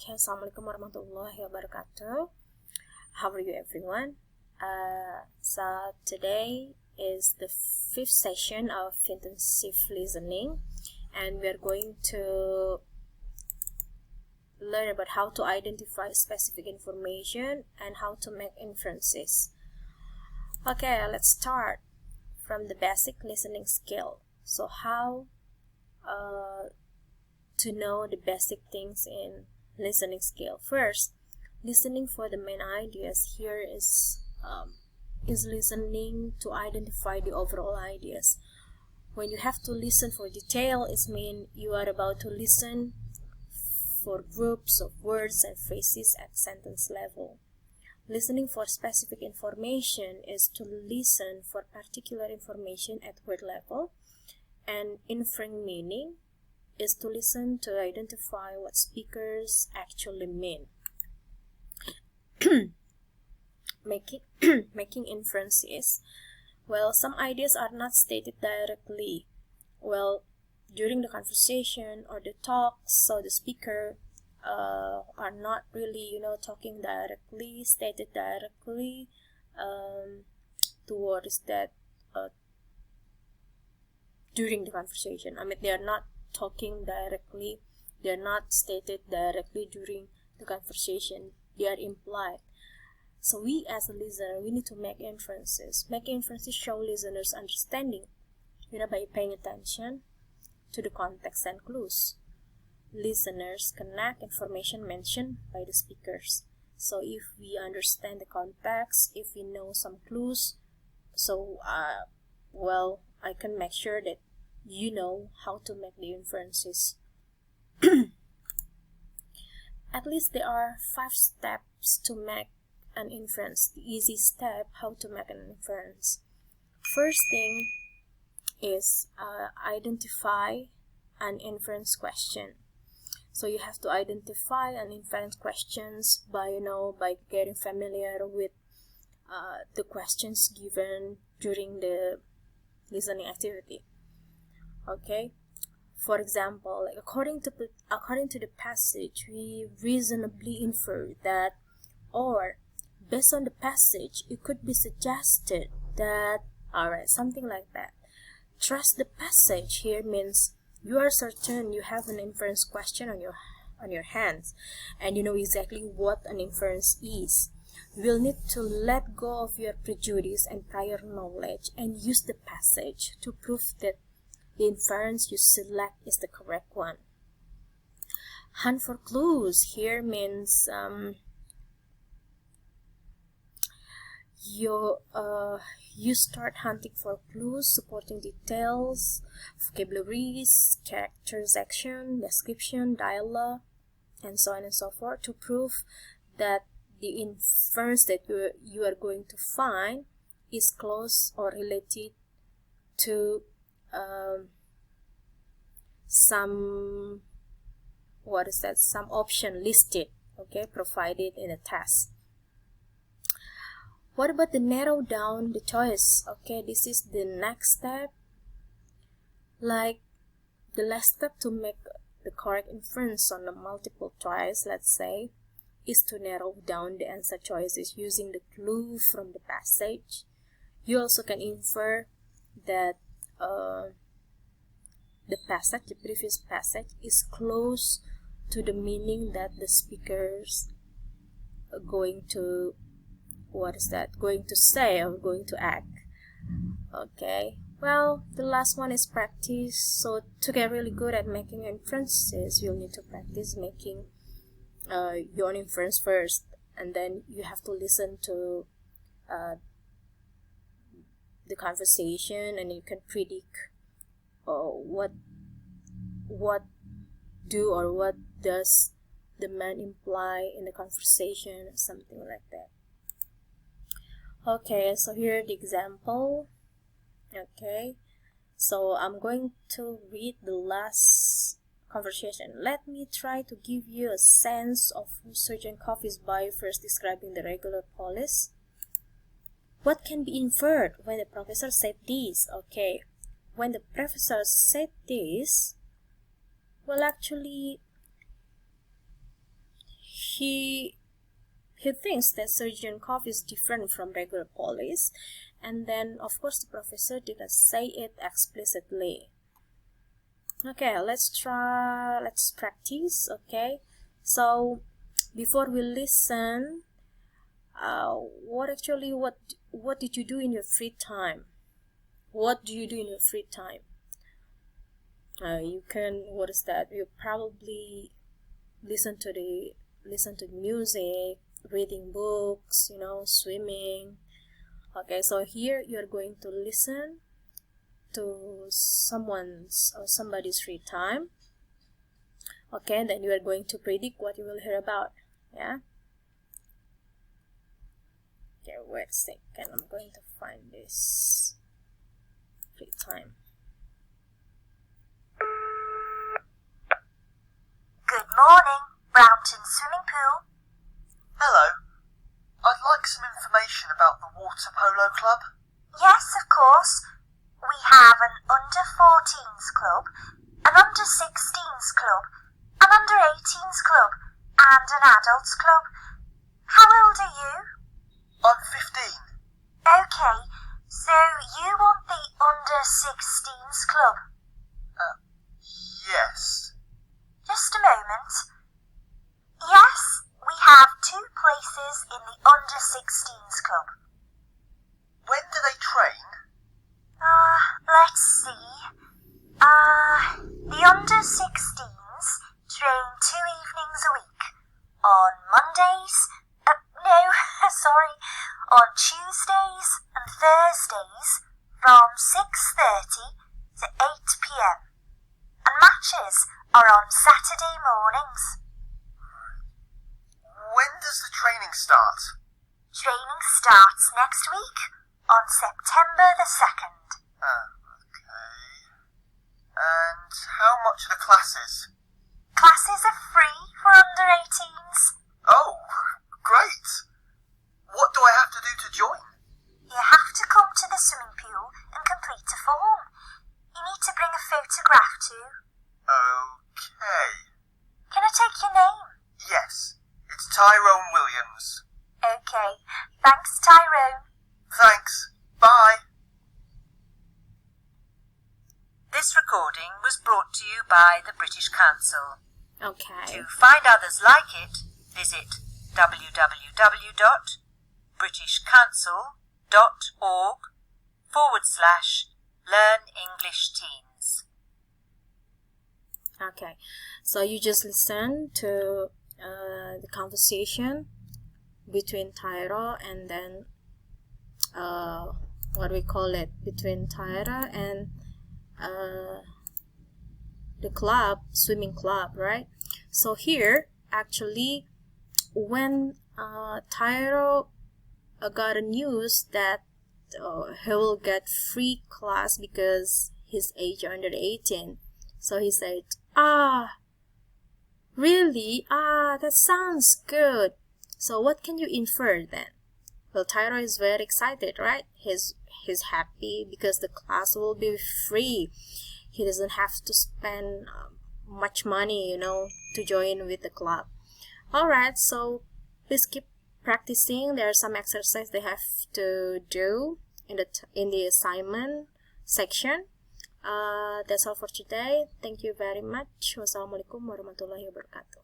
Okay, Assalamualaikum warahmatullahi wabarakatuh. How are you, everyone? So today is the fifth session of intensive listening, and we are going to learn about how to identify specific information and how to make inferences. Okay, let's start from the basic listening skill. So how to know the basic things in listening skill. First, listening for the main ideas. Here is listening to identify the overall ideas. When you have to listen for detail, it means you are about to listen for groups of words and phrases at sentence level. Listening for specific information is to listen for particular information at word level, and inferring meaning is to listen to identify what speakers actually mean. Making inferences. Well, some ideas are not stated directly. Well, during the conversation or the talk, so the speaker are not really, talking directly, stated directly towards that during the conversation. I mean, they are not talking directly, they are not stated directly during the conversation, they are implied. So we as a listener, we need to make inferences. Make inferences show listeners' understanding, by paying attention to the context and clues. Listeners connect information mentioned by the speakers. So if we understand the context, if we know some clues, so I can make sure that you know how to make the inferences. At least there are 5 steps to make an inference. The easy step how to make an inference. First thing is identify an inference question. So you have to identify an inference questions by getting familiar with the questions given during the listening activity. Okay, for example, according to the passage, we reasonably infer that, or based on the passage, it could be suggested that, alright, something like that. Trust the passage here means you are certain you have an inference question on your hands, and you know exactly what an inference is. You will need to let go of your prejudice and prior knowledge and use the passage to prove that the inference you select is the correct one. Hunt for clues here means you start hunting for clues supporting details, vocabularies, characterization, description, dialogue, and so on and so forth to prove that the inference that you are going to find is close or related to some option listed, provided in a task. What about the narrow down the choice? This is the next step. Like the last step to make the correct inference on the multiple choice, let's say, is to narrow down the answer choices using the clue from the passage. You also can infer that the previous passage is close to the meaning that the speakers are going to say or going to act. Well, the last one is practice. So to get really good at making inferences, you'll need to practice making your own inference first, and then you have to listen to the conversation, and you can predict what does the man imply in the conversation, something like that. So here the example. So I'm going to read the last conversation. Let me try to give you a sense of Sergeant Coffey's by first describing the regular police. What can be inferred when the professor said this? When the professor said this, well, actually, he thinks that Sergeant Koff is different from regular police, and then of course the professor didn't say it explicitly. Okay, let's practice. Okay, so before we listen, what did you do in your free time? What do you do in your free time? You can, what is that? You probably listen to music, reading books, you know, swimming. Okay, so here you're going to listen to somebody's free time. Okay, and then you are going to predict what you will hear about. Yeah. Okay, wait a second. I'm going to find this free time. Good morning, Brownton Swimming Pool. Hello. I'd like some information about the Water Polo Club. Yes, of course. We have an under-14s club, an under-16s club, an under-18s club, and an adults club. How old are you? I'm 15. Okay, so you want the under-16s club? Yes. Just a moment. Yes, we have 2 places in the under-16s club. When do they train? Let's see. The under-16s train 2 evenings a week. On Mondays, no, sorry, on Tuesdays and Thursdays from 6:30 to 8 p.m. And matches are on Saturday mornings. When does the training start? Training starts next week on September the 2nd. Okay. And how much are the classes? Classes are free for under-18s. Oh, great. What do I have to do to join? You have to come to the swimming pool and complete a form. You need to bring a photograph too. Okay. Can I take your name? Yes, it's Tyrone Williams. Okay, thanks Tyrone. Thanks. Bye. This recording was brought to you by the British Council. Okay. To find others like it, visit www.britishcouncil.org/learn-English-teens. Okay, so you just listen to the conversation between Tyro and then between Tyra and the swimming club, right? So here, actually, when Tyro got a news that he will get free class because his age under 18, so he said, really? That sounds good. So what can you infer then? Well, Tyro is very excited, right? He's happy because the class will be free. He doesn't have to spend much money, you know, to join with the club. Alright, so please keep practicing. There are some exercises they have to do in the assignment section. That's all for today. Thank you very much. Wassalamualaikum warahmatullahi wabarakatuh.